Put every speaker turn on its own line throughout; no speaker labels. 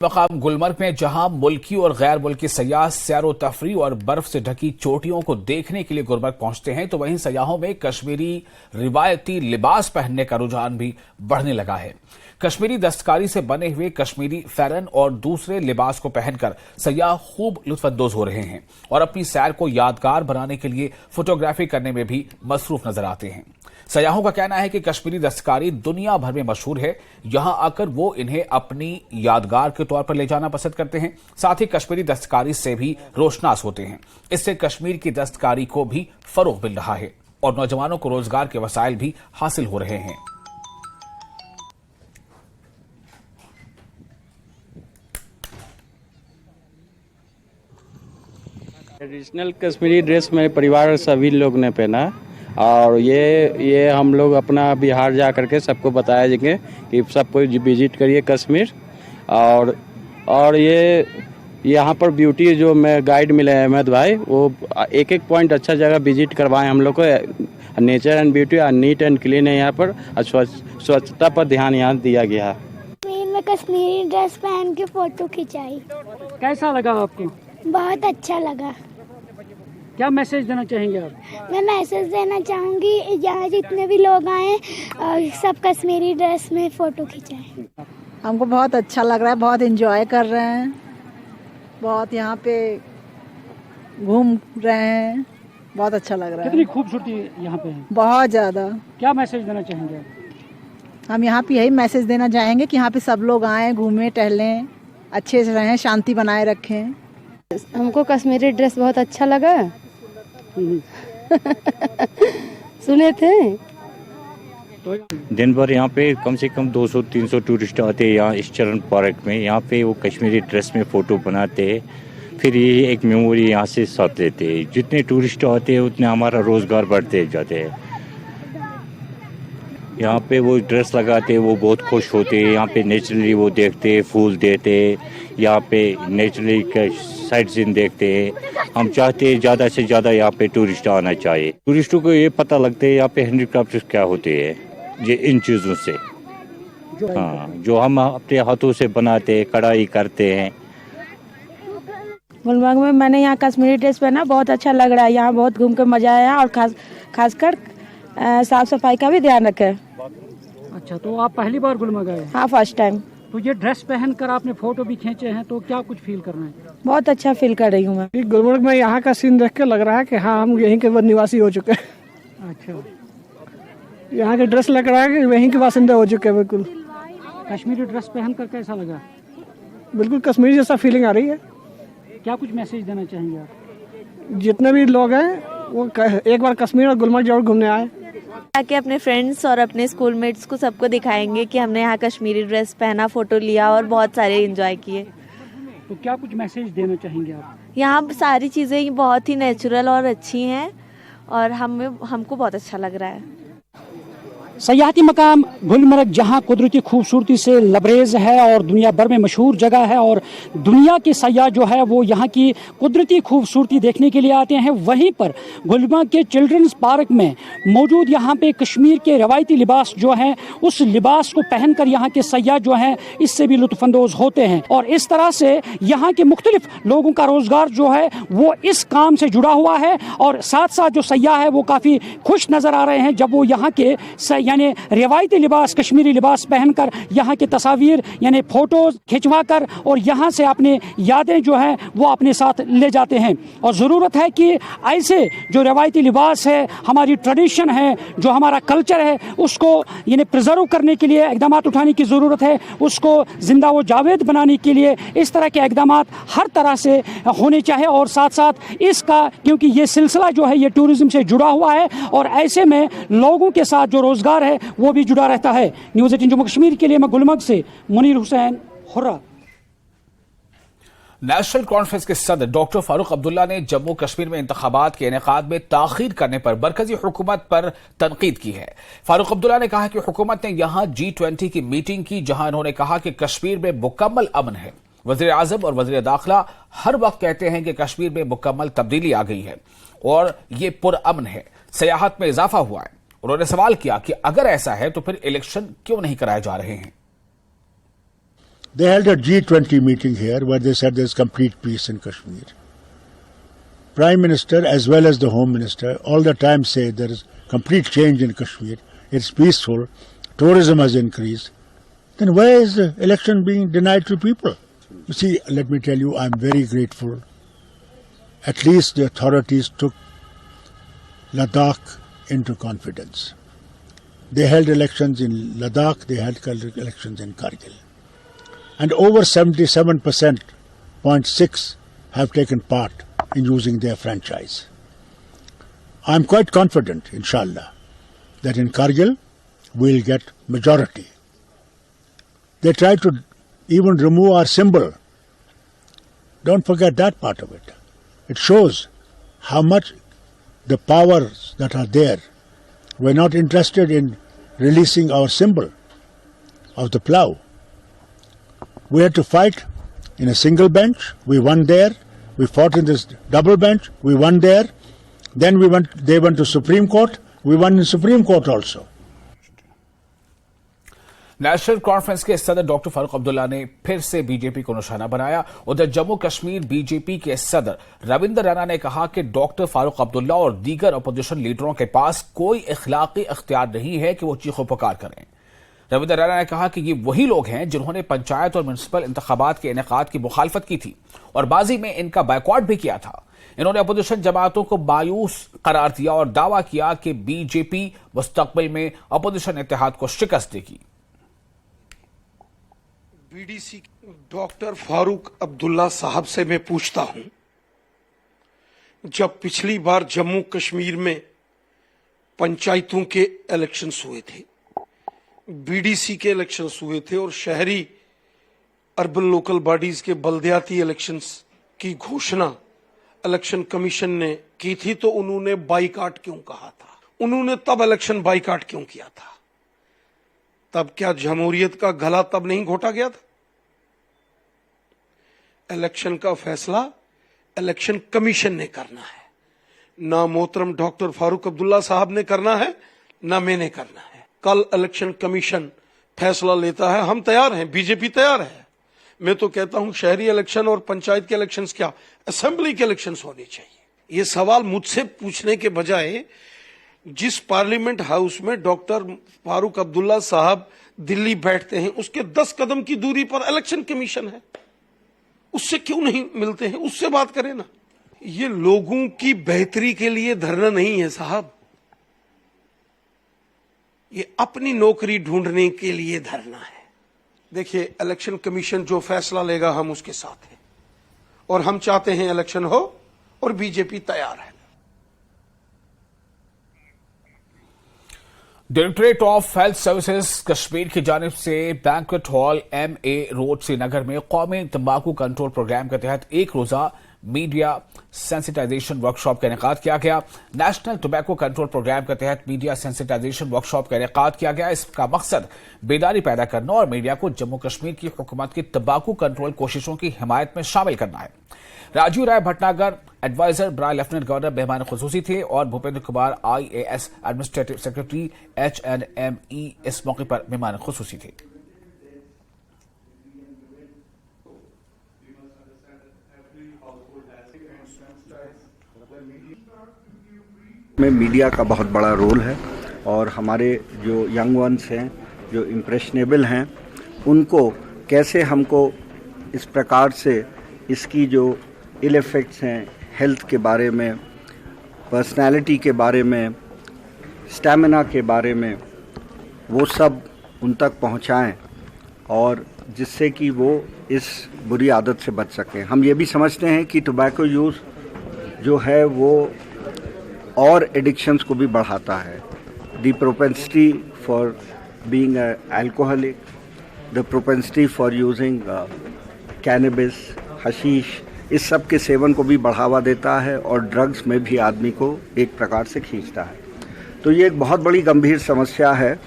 मकाम गुलमर्ग में जहां मुल्की और गैर मुल्की सयाह सैरो तफरी और बर्फ से ढकी चोटियों को देखने के लिए गुलमर्ग पहुंचते हैं, तो वहीं सयाहों में कश्मीरी रिवायती लिबास पहनने का रुझान भी बढ़ने लगा है। कश्मीरी दस्तकारी से बने हुए कश्मीरी फैरन और दूसरे लिबास को पहनकर सयाह खूब लुत्फअंदोज हो रहे हैं और अपनी सैर को यादगार बनाने के लिए फोटोग्राफी करने में भी मसरूफ नजर आते हैं। सयाहों का कहना है कि कश्मीरी दस्तकारी दुनिया भर में मशहूर है, यहां आकर वो इन्हें अपनी यादगार के तौर पर ले जाना पसंद करते हैं। साथ ही कश्मीरी दस्तकारी से भी रोशनास होते हैं। इससे कश्मीर की दस्तकारी को भी फरोग मिल रहा है और नौजवानों को रोजगार के वसाइल भी हासिल हो रहे हैं।
ट्रेडिशनल कश्मीरी ड्रेस मेरे परिवार सभी लोग ने पहना और ये हम लोग अपना बिहार जा करके सबको बताया जाएंगे कि सब कोई विजिट करिए कश्मीर। और ये यहाँ पर ब्यूटी जो मैं गाइड मिले हैं अहमद भाई, वो एक एक पॉइंट अच्छा जगह विजिट करवाएं हम लोग को। नेचर एंड ब्यूटी और नीट एंड क्लीन है यहाँ पर, स्वच्छता पर ध्यान यहाँ दिया गया है।
मैं कश्मीरी ड्रेस पहन के फोटो खिंचाई।
कैसा लगा आपको?
बहुत अच्छा लगा।
क्या मैसेज देना चाहेंगे आप?
मैं मैसेज देना चाहूँगी, यहाँ जितने भी लोग आए सब कश्मीरी ड्रेस में फ़ोटो खिंचाएं।
हमको बहुत अच्छा लग रहा है, बहुत एंजॉय कर रहे हैं, बहुत यहाँ पे घूम रहे हैं, बहुत अच्छा लग रहा है।
कितनी खूबसूरती यहाँ पे है?
बहुत ज़्यादा। क्या
मैसेज देना चाहेंगे आप?
हम यहाँ पे यही मैसेज देना चाहेंगे कि यहाँ पे सब लोग आएँ, घूमें, टहलें, अच्छे से रहें, शांति बनाए रखें।
हमको कश्मीरी ड्रेस बहुत अच्छा लगा। सुने थे।
दिन भर यहाँ पे कम से कम 200-300 टूरिस्ट आते हैं यहाँ इस चरण पार्क में। यहाँ पे वो कश्मीरी ड्रेस में फ़ोटो बनाते हैं, फिर ये एक मेमोरी यहाँ से साथ लेते हैं। जितने टूरिस्ट आते हैं उतने हमारा रोज़गार बढ़ते जाते हैं। यहाँ पे वो ड्रेस लगाते हैं, वो बहुत खुश होते हैं। यहाँ पे नेचुरली वो देखते हैं, फूल देते हैं, यहाँ पे नेचुरली साइट सीन देखते हैं। हम चाहते हैं ज़्यादा से ज़्यादा यहाँ पे टूरिस्ट आना चाहिए। टूरिस्टों को ये पता लगता है यहाँ पे हैंडीक्राफ्ट क्या होते हैं, ये इन चीज़ों से, हाँ, जो हम अपने हाथों से बनाते हैं, कढ़ाई करते हैं।
गुलमर्ग में मैंने यहाँ कश्मीरी ड्रेस पहना, बहुत अच्छा लग रहा है। यहाँ बहुत घूम कर मजा आया और खासकर साफ सफाई का भी ध्यान रखें।
अच्छा, तो आप पहली बार गुलमर्ग आए?
हाँ, फर्स्ट टाइम।
तो ये ड्रेस पहनकर आपने फोटो भी खींचे हैं, तो क्या कुछ फील कर रहे हैं?
बहुत अच्छा फील कर रही हूँ मैं।
गुलमर्ग में यहाँ का सीन देख के लग रहा है कि हाँ, हम यहीं के निवासी हो चुके हैं।
अच्छा,
यहाँ के ड्रेस लग रहा है कि वहीं के बासिंदे हो चुके हैं। बिल्कुल
कश्मीरी ड्रेस पहनकर कैसा लगा?
बिल्कुल कश्मीरी जैसा फीलिंग आ रही है।
क्या कुछ मैसेज देना चाहेंगे आप?
जितने भी लोग हैं वो एक बार कश्मीर और गुलमर्ग जरूर घूमने आए।
आके अपने फ्रेंड्स और अपने स्कूलमेट्स को सबको दिखाएंगे कि हमने यहाँ कश्मीरी ड्रेस पहना, फोटो लिया और बहुत सारे एंजॉय किए।
तो क्या कुछ मैसेज देना चाहेंगे आप?
यहाँ सारी चीज़ें बहुत ही नेचुरल और अच्छी हैं और हमको बहुत अच्छा लग रहा है।
सयाहती मकाम गुलमर्ग जहां कुदरती खूबसूरती से लबरेज है और दुनिया भर में मशहूर जगह है और दुनिया के सयाह जो है वो यहाँ की कुदरती खूबसूरती देखने के लिए आते हैं। वहीं पर गुलमर्ग के चिल्ड्रंस पार्क में मौजूद यहाँ पे कश्मीर के रवायती लिबास जो हैं, उस लिबास को पहनकर यहाँ के सयाह जो हैं इससे भी लुत्फअंदोज होते हैं और इस तरह से यहाँ के मुख्तलिफ लोगों का रोजगार जो है वो इस काम से जुड़ा हुआ है और साथ साथ जो सयाह है वो काफ़ी खुश नज़र आ रहे हैं जब वो यहाँ के यानी रिवायती लिबास कश्मीरी लिबास पहनकर यहाँ की तस्वीर यानी फोटोज खिंचवा कर और यहाँ से अपने यादें जो हैं वो अपने साथ ले जाते हैं। और ज़रूरत है कि ऐसे जो रिवायती लिबास है, हमारी ट्रेडिशन है, जो हमारा कल्चर है, उसको यानी प्रिजर्व करने के लिए इक़दाम उठाने की ज़रूरत है। उसको जिंदा व जावेद बनाने के लिए इस तरह के इक़दाम हर तरह से होने चाहिए और साथ साथ इसका, क्योंकि ये सिलसिला जो है ये टूरिज़म से जुड़ा हुआ है और ऐसे में लोगों के साथ जो रोज़गार है वो भी जुड़ा रहता है। न्यूज़ 18 जम्मू कश्मीर के लिए मैं गुलमर्ग से Munir Hussain hurrah.
National conference के सदर डॉक्टर फारूक अब्दुल्ला ने जम्मू कश्मीर में इंतखाबात के इनेकाद में ताखीर करने पर मरकजी हुकूमत पर तनकीद की है। फारूक अब्दुल्ला ने कहा कि हुकूमत ने यहां G20 की मीटिंग की, जहां इन्होंने कहा कि कश्मीर में मुकम्मल अमन है। वज़ीर आज़म और वज़ीर दाखिला हर वक्त कहते हैं कि कश्मीर में मुकम्मल तब्दीली आ गई है और ये पुरअमन है, सयाहत में इजाफा हुआ है। उन्होंने सवाल किया कि अगर ऐसा है तो फिर इलेक्शन क्यों नहीं कराए जा रहे हैं।
They held a G20 meeting here where they said there's complete peace in Kashmir. Prime Minister as well as the Home Minister all the time say there is complete change in Kashmir. It's peaceful. Tourism has increased. Then why is the election being denied to people? You see, let me tell you, I'm very grateful. At least the authorities took Ladakh into confidence. They held elections in Ladakh, they held elections in Kargil. And over 77.6% have taken part in using their franchise. I'm quite confident, inshallah, that in Kargil we'll get majority. They tried to even remove our symbol. Don't forget that part of it. It shows how much the powers that are there were not interested in releasing our symbol of the plough. We had to fight in a single bench. We won there. We fought in this double bench. We won there. Then they went to Supreme Court. We won in Supreme Court also.
National conference के सदर doctor Farooq Abdullah ने फिर से BJP को निशाना बनाया। उधर Jammu Kashmir BJP के सदर रविंदर रैना ने कहा कि डॉक्टर फारूक अब्दुल्ला और दीगर अपोजिशन लीडरों के पास कोई इखलाकी इख्तियार नहीं है कि वो चीखो पुकार करें। रविंदर रैना ने कहा कि ये वही लोग हैं जिन्होंने पंचायत और म्युनिसिपल इंतखाबात के इनेकाद की मुखालफत की थी और बाजी में इनका बायकॉट भी किया था। इन्होंने अपोजिशन जमातों को मायूस करार दिया और दावा किया कि बीजेपी मुस्तकबिल में अपोजिशन इत्तेहाद को शिकस्त देगी।
बीडीसी डॉक्टर फारूक अब्दुल्ला साहब से मैं पूछता हूं, जब पिछली बार जम्मू कश्मीर में पंचायतों के इलेक्शंस हुए थे, बीडीसी के इलेक्शंस हुए थे और शहरी अर्बन लोकल बॉडीज के बल्दियाती इलेक्शंस की घोषणा इलेक्शन कमीशन ने की थी, तो उन्होंने बाइकाट क्यों कहा था? उन्होंने तब इलेक्शन बाइकाट क्यों किया था? तब क्या जमहूरियत का गला तब नहीं घोटा गया था? इलेक्शन का फैसला इलेक्शन कमीशन ने करना है, ना मोहतरम डॉक्टर फारूक अब्दुल्ला साहब ने करना है, ना मैंने करना है। कल इलेक्शन कमीशन फैसला लेता है, हम तैयार हैं, बीजेपी तैयार है। मैं तो कहता हूं शहरी इलेक्शन और पंचायत के इलेक्शंस क्या, असेंबली के इलेक्शंस होने चाहिए। ये सवाल मुझसे पूछने के बजाय जिस पार्लियामेंट हाउस में डॉक्टर फारूक अब्दुल्ला साहब दिल्ली बैठते हैं, उसके 10 कदम की दूरी पर इलेक्शन कमीशन है, उससे क्यों नहीं मिलते हैं? उससे बात करें ना। ये लोगों की बेहतरी के लिए धरना नहीं है साहब, ये अपनी नौकरी ढूंढने के लिए धरना है। देखिए, इलेक्शन कमीशन जो फैसला लेगा हम उसके साथ हैं और हम चाहते हैं इलेक्शन हो और बीजेपी तैयार है।
Directorate of health services Kashmir की जानिब से banquet hall MA road Srinagar में कौमी तंबाकू कंट्रोल प्रोग्राम के तहत एक रोजा मीडिया सेंसिटाइजेशन वर्कशॉप का इनेकाद किया गया। नेशनल टोबैको कंट्रोल प्रोग्राम के तहत मीडिया सेंसिटाइजेशन वर्कशॉप का इनेकाद किया गया। इसका मकसद बेदारी पैदा करना और मीडिया को जम्मू कश्मीर की हुकूमत की तंबाकू कंट्रोल कोशिशों की हिमायत में शामिल करना है। राजीव राय भटनागर एडवाइजर बराए लेफ्टिनेंट गवर्नर मेहमान खुसूसी थे और Bhupendra Kumar IAS administrative secretary HNME इस मौके पर मेहमान खुसूसी थे।
में मीडिया का बहुत बड़ा रोल है और हमारे जो यंग वंस हैं, जो इम्प्रेशनेबल हैं, उनको कैसे हमको इस प्रकार से इसकी जो इल इफ़ेक्ट्स हैं हेल्थ के बारे में, पर्सनालिटी के बारे में, स्टैमिना के बारे में, वो सब उन तक पहुंचाएं और जिससे कि वो इस बुरी आदत से बच सकें। हम ये भी समझते हैं कि टोबैको यूज़ जो है वो और एडिक्शंस को भी बढ़ाता है। The propensity for being alcoholic, the propensity for using cannabis, hashish, इस सब के सेवन को भी बढ़ावा देता है और ड्रग्स में भी आदमी को एक प्रकार से खींचता है। तो ये एक बहुत बड़ी गंभीर समस्या है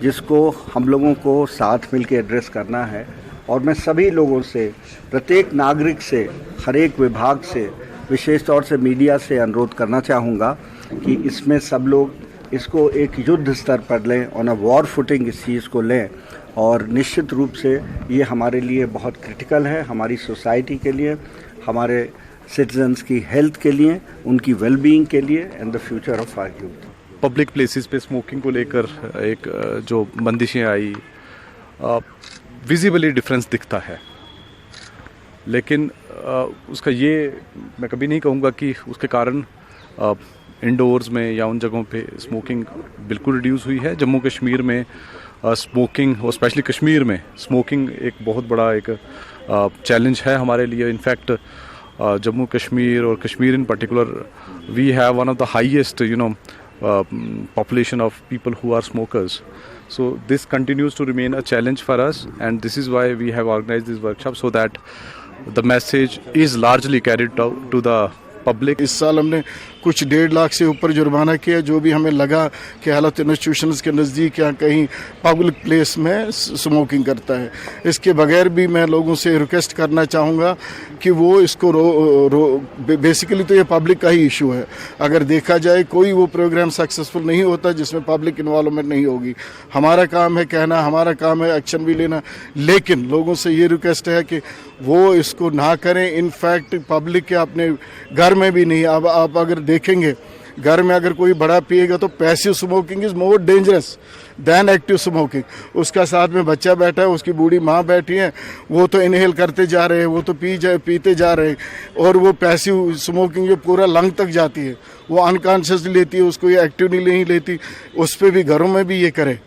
जिसको हम लोगों को साथ मिलकर एड्रेस करना है और मैं सभी लोगों से, प्रत्येक नागरिक से, हर एक विभाग से, विशेष तौर से मीडिया से अनुरोध करना चाहूँगा कि इसमें सब लोग इसको एक युद्ध स्तर पर लें, ऑन अ वॉर फुटिंग इस चीज़ को लें और निश्चित रूप से ये हमारे लिए बहुत क्रिटिकल है, हमारी सोसाइटी के लिए, हमारे सिटीजन्स की हेल्थ के लिए, उनकी वेलबीइंग के लिए and the future of our youth.
Public places पे स्मोकिंग को लेकर एक जो बंदिशें आई, विजिबली डिफरेंस दिखता है, लेकिन उसका ये मैं कभी नहीं कहूँगा कि उसके कारण इंडोर्स में या उन जगहों पे स्मोकिंग बिल्कुल रिड्यूस हुई है। जम्मू कश्मीर में स्मोकिंग और स्पेशली कश्मीर में स्मोकिंग एक बहुत बड़ा एक चैलेंज है हमारे लिए। इनफैक्ट जम्मू कश्मीर और Kashmir in particular we have one of the highest population of people who are smokers. So this continues to remain a challenge for us, and this is why we have organized this workshop, so that the message is largely carried out to the public.
इस साल हमने कुछ 1.5 लाख से ऊपर जुर्माना किया, जो भी हमें लगा कि हेल्थ इंस्टीट्यूशंस के नज़दीक या कहीं पब्लिक प्लेस में स्मोकिंग करता है। इसके बगैर भी मैं लोगों से रिक्वेस्ट करना चाहूँगा कि वो इसको बेसिकली तो ये पब्लिक का ही इशू है। अगर देखा जाए कोई वो प्रोग्राम सक्सेसफुल नहीं होता जिसमें पब्लिक इन्वॉल्वमेंट नहीं होगी। हमारा काम है कहना, हमारा काम है एक्शन भी लेना, लेकिन लोगों से ये रिक्वेस्ट है कि वो इसको ना करें। इनफैक्ट पब्लिक के अपने घर में भी नहीं, अब आप अगर देखेंगे घर में अगर कोई बड़ा पिएगा तो passive smoking is more dangerous than active smoking. उसका साथ में बच्चा बैठा है, उसकी बूढ़ी माँ बैठी है, वो तो इनहेल करते जा रहे हैं, वो तो पीते जा रहे हैं, और वो पैसिव स्मोकिंग जो पूरा लंग तक जाती है, वो अनकॉन्शियसली लेती है, उसको ये एक्टिवली नहीं लेती। उस पर भी घरों में भी ये करे।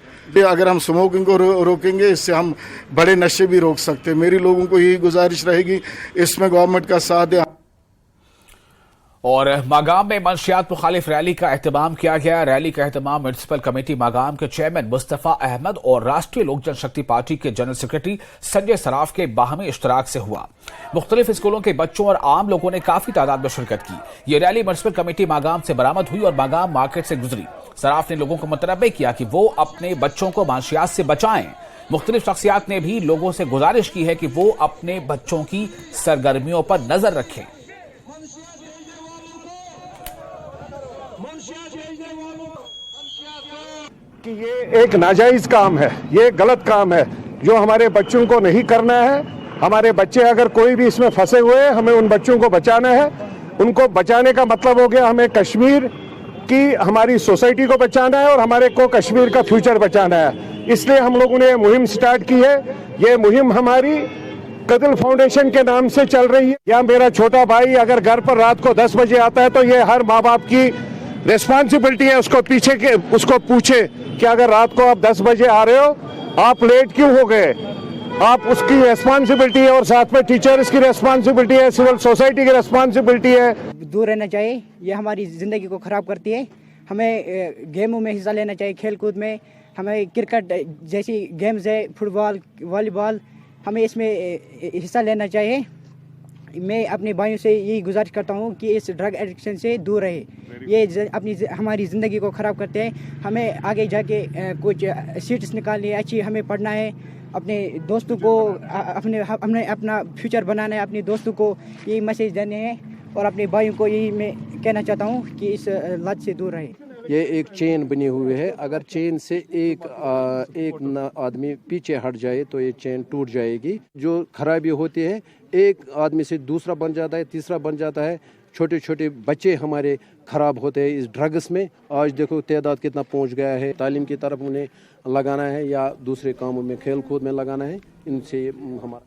अगर हम स्मोकिंग को रोकेंगे, इससे हम बड़े नशे भी रोक सकते हैं। मेरी लोगों को यही गुजारिश रहेगी, इसमें गवर्नमेंट का साथ दे।
और मागाम में मंशियात मुखालिफ रैली का एहतमाम किया गया। रैली का एहतमाम म्युनिसिपल कमेटी मागाम के चेयरमैन मुस्तफा अहमद और राष्ट्रीय लोक जनशक्ति पार्टी के जनरल सेक्रेटरी संजय सराफ के बाहमी इश्तराक से हुआ। मुख्तलिफ स्कूलों के बच्चों और आम लोगों ने काफी तादाद में शिरकत की। ये रैली म्युनिसिपल कमेटी मागाम से बरामद हुई और मागाम मार्केट से गुजरी। सराफ ने लोगों को मुतनब्बे किया कि वो अपने बच्चों को मंशियात से बचाएं। मुख्तलिफ शख्सियात ने भी लोगों से गुजारिश की है कि वो अपने बच्चों की सरगर्मियों पर नजर रखें।
कि ये एक नाजायज काम है, ये गलत काम है जो हमारे बच्चों को नहीं करना है। हमारे बच्चे अगर कोई भी इसमें फंसे हुए हैं, हमें उन बच्चों को बचाना है। उनको बचाने का मतलब हो गया हमें कश्मीर की, हमारी सोसाइटी को बचाना है और हमारे को कश्मीर का फ्यूचर बचाना है। इसलिए हम लोगों ने ये मुहिम स्टार्ट की है। ये मुहिम हमारी कदिल फाउंडेशन के नाम से चल रही है। या मेरा छोटा भाई अगर घर पर रात को 10 बजे आता है तो ये हर माँ बाप की रिस्पॉन्सिबिलिटी है उसको पूछे कि अगर रात को आप 10 बजे आ रहे हो, आप लेट क्यों हो गए। आप उसकी रिस्पॉन्सिबिलिटी है और साथ में टीचर्स की रिस्पॉन्सिबिलिटी है, सिविल सोसाइटी की रिस्पॉन्सिबिलिटी है।
दूर रहना चाहिए, ये हमारी ज़िंदगी को ख़राब करती है। हमें गेमों में हिस्सा लेना चाहिए, खेल कूद में। हमें क्रिकेट जैसी गेम्स है, फुटबॉल, वॉलीबॉल, हमें इसमें हिस्सा लेना चाहिए। मैं अपने भाइयों से यही गुजारिश करता हूँ कि इस ड्रग एडिक्शन से दूर रहे। ये हमारी ज़िंदगी को ख़राब करते हैं। हमें आगे जाके कुछ सीट्स निकालनी है, अच्छी हमें पढ़ना है, अपने दोस्तों को अपना फ्यूचर बनाना है, अपने दोस्तों को यही मैसेज देने हैं और अपने भाइयों को यही मैं कहना चाहता हूँ कि इस लत से दूर रहे।
ये एक चेन बनी हुई है, अगर चेन से एक आदमी पीछे हट जाए तो ये चेन टूट जाएगी। जो खराबी होती है, एक आदमी से दूसरा बन जाता है, तीसरा बन जाता है। छोटे छोटे बच्चे हमारे खराब होते हैं इस ड्रग्स में। आज देखो तादाद कितना पहुंच गया है। तालीम की तरफ उन्हें लगाना है या दूसरे कामों में, खेल कूद में लगाना है। इनसे हमारा